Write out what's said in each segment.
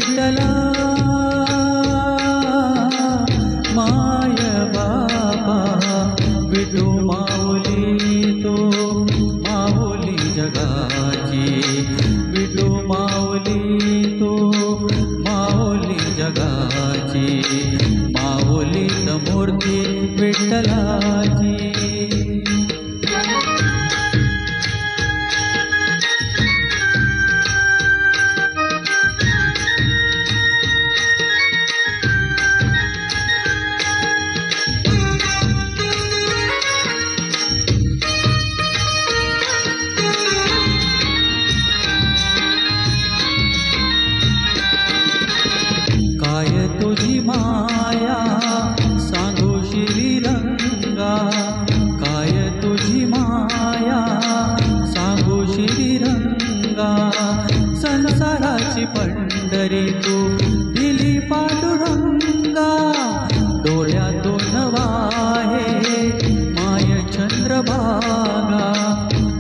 विठ्ठला माय बाबा विठू माऊली तो माऊली जगाची विठू माऊली तो माऊली जगाची माऊली मूर्ती विठ्ठलाची काय तुझी माया सांगू श्रीरंगा काय तुझी माया सांगू श्रीरंगा संसाराची पंढरी तू दिली पांडुरंगा डोळ्यातून वाहे माय चंद्रभागा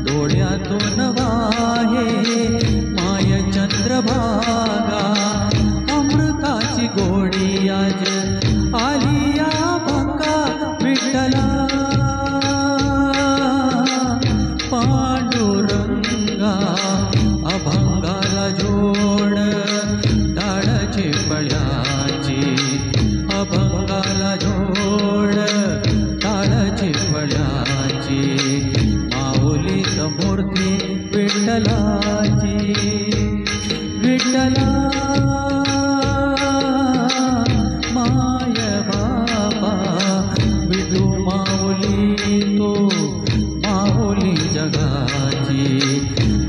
डोळ्यातून वाहे माय चंद्रभागा अमृताची गोडी आज आलिया भंगा विठ्ठला पांडुरंगा अभंगाला जोड डाळाची फळ्याची अभंगाला जोड डाळाची फळ्याची माऊलीत मूर्ती विठ्ठलाची विठ्ठला माय बाबा विठू माऊली तो माऊली जगाची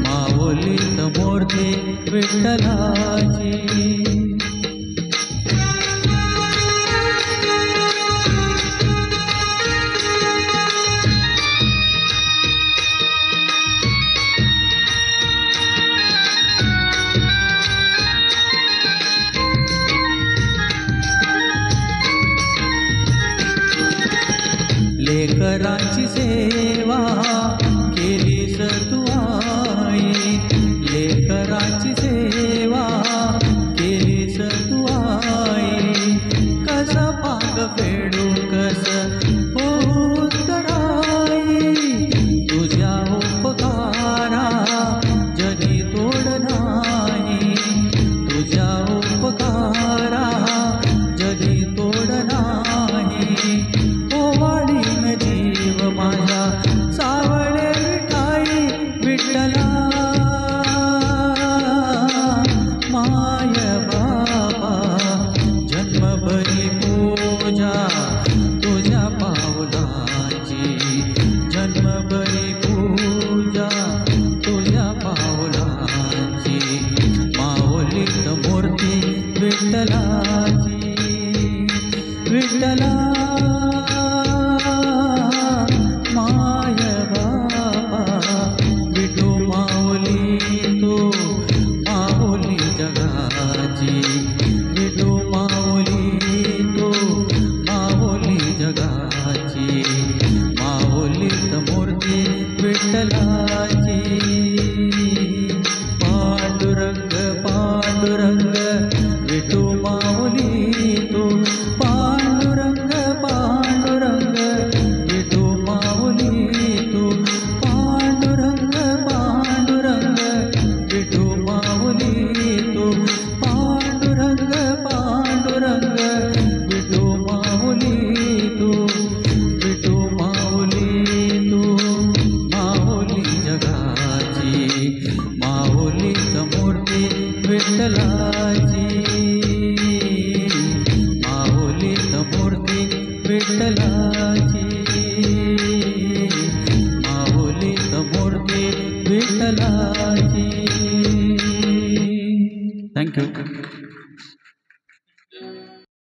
माऊलीत मूर्ती विठ्ठलाची लेकरांची सेवा